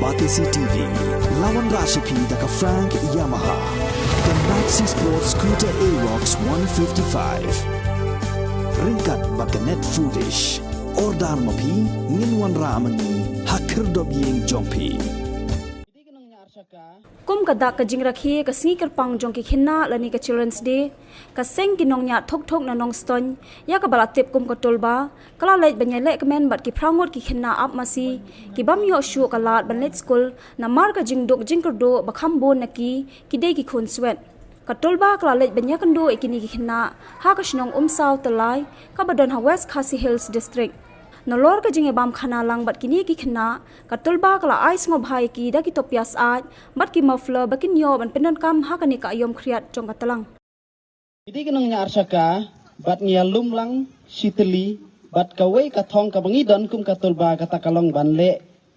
Batisi TV, Lawan Rashipi Daka Frank Yamaha, the Maxi Sports Scooter Aerox 155. Ringkat Bakanet Foodish, Ordar Mapi, Ninwan Ramani, Hakir Dobying Jompi. Kum kadak ka jingrakhi ka singi kerpang jong ki khinna lani ka Children's Day ka seng ki nong nya thok thok na nong ston ya ka balatip kum ka tolba kala lait banya le kmen bat ki prangot ki khinna ap masi ki bam yo shu ka lat ban let school na mar ka jingdok jingkerdo bakham bon na ki dei ki khun swet ka tolba kala lait banya kando ikini ki khinna ha ka shnong saw talai ka badon ha West Khasi Hills District Nolor ka jinge bam khana lang bat kini ki khna ka tulba kala ice ngo bhai ki da ki topias aj bat ki muffler bakin yo ban penon kam ha ka ni ka yom khriat jong ka talang idi kinong nya arsaka bat ngia lum lang siteli bat ka wei ka thong ka bangi don kum ka tulba ka takalong ban le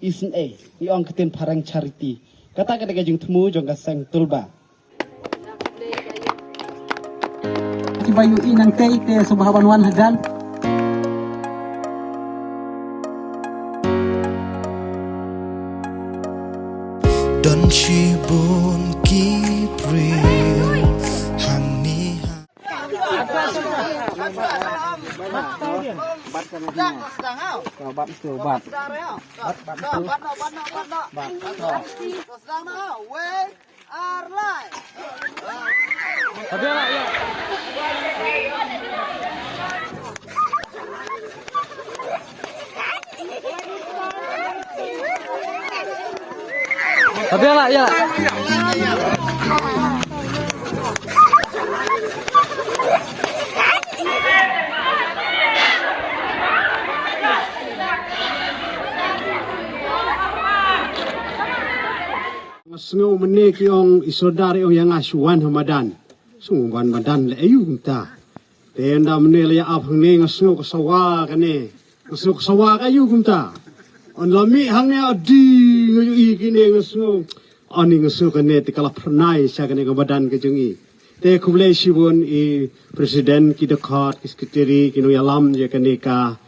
isin e ni ong katin parang charity kata ka de jing thmu jong ka sang tulba ki bayu inang tei te subhawan wan hajan Don shibun ki pril hani Kabela ya. Sengaw menek yang isodari yang asuan Ramadan. Sungguhan Ramadan le ayu kita. Tenda menel ya abang ne ngasngaw kasawa kane. Ngasngaw kasawa ayu kita. On lami hangnya adi ngayu ikine ngasngaw. Ani ngasngaw kane tikala pernai siya kane Ramadan kejengi. Te kublai sibun I presiden ki dekat ki sekretari kinu yalam ya kane ka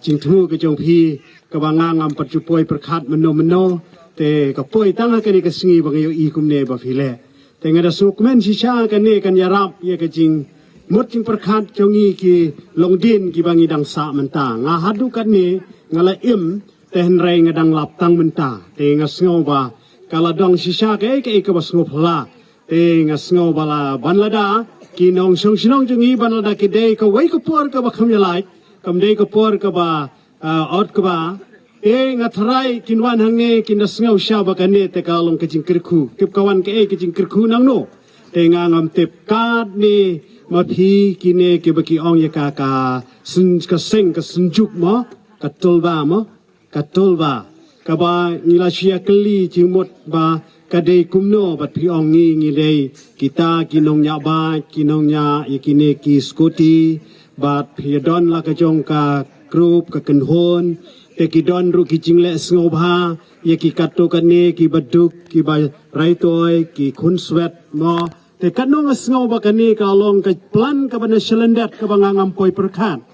cingtemu kejong pi kebangang am percupoi perkat meno te kapoi tanga kani kasingi bangayo ikumne ba phile te ngada sukmen sisa kani kan yarap ye kajing mot jing perkhat jongi ki longdin ki bangi dang sa menta nga hadu kani ngala im te henrai ngadang lap tang menta te ngasngo ba kala dong sisa ke ka basngo phla te ngasngo bala banlada ki nong song sinong jongi banlada ki dei ka wai ka por ka ba kham yalai kam dei ka por ka ba out ka ba ngathrai kinwan hangne kinasngau sha bakane te kalong kajing kirku kip kawan ke kajing kirku nang no te ngam tip kad ni mapi kine ke baki ong ya ka sun ka seng ka sunjuk mo katulba ka ba ngila sia kli jimot ba kadai kumno bat pi ong ngi dei kita kinong nya ba kinong nya yakine ki skuti bat pi don la ka jong ka group ka kenhon te ki don ru ki jingle snobha ye ki katto kane ki baduk ki ba raitoi ki khun swet mo te kanong sngoba kane ka long ka plan ka bana silendat ka bangangam poi perkhat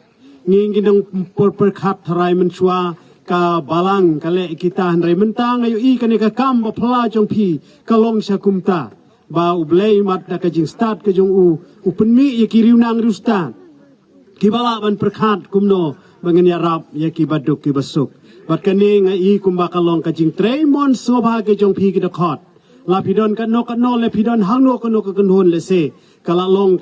nging ginong por perkhat tharai men chwa ka balang kale kita handrai mentang ayu I kane ka kam ba phla jong pi ka long sa kumta ba ublei mat da ka jing start ka jong u penmi ye ki riunang rustan ki bala ban perkhat kumno bangen yarap ya ki baduk ki basuk bat kane nga I kumba kalong ka jing tremon sobha ke jong phi ki dakot la pidon ka no le pidon hangno ka no ka kanhon le se kalalong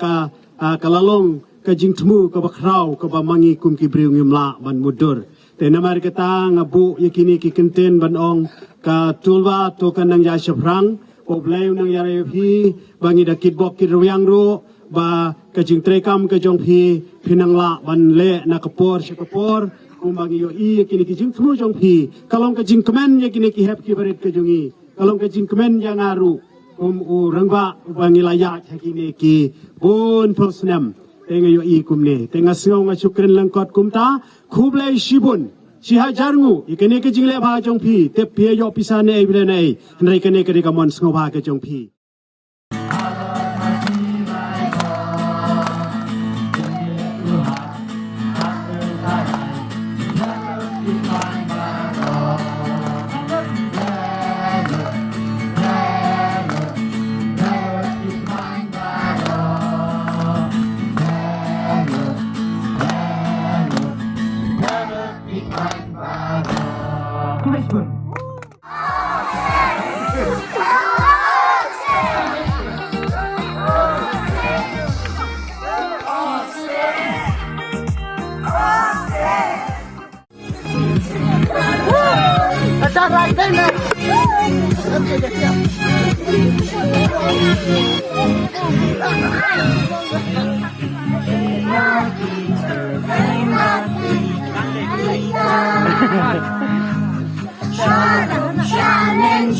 ka jing tmu ka bakrau ka ba mangi kum ki briu ngimla ban mudur te namar kata ngabu ya kini ki kenten ban ong ka tulwa to kanang ya shaprang oblay nang yare phi bangi da kitbok ki ruyang ro ba kajing trekam ka jong phi pinangla ban le na kapor si kapor kumbangi yo I kini kijing thmu jong phi kalong kajing kemen ye kini ki hep ki barit ka jongi kalong kajing kemen ya ngaru u rangba bangi layak kini ki bon persnam tenga yo I kumne tenga sngong asukren langkot kumta khublai shibun si hajarngu ikene kajing le ba jong phi te pie yo pisane ai bile nai nrai kene kari ka mon sngo ba ka jong phi Shannon,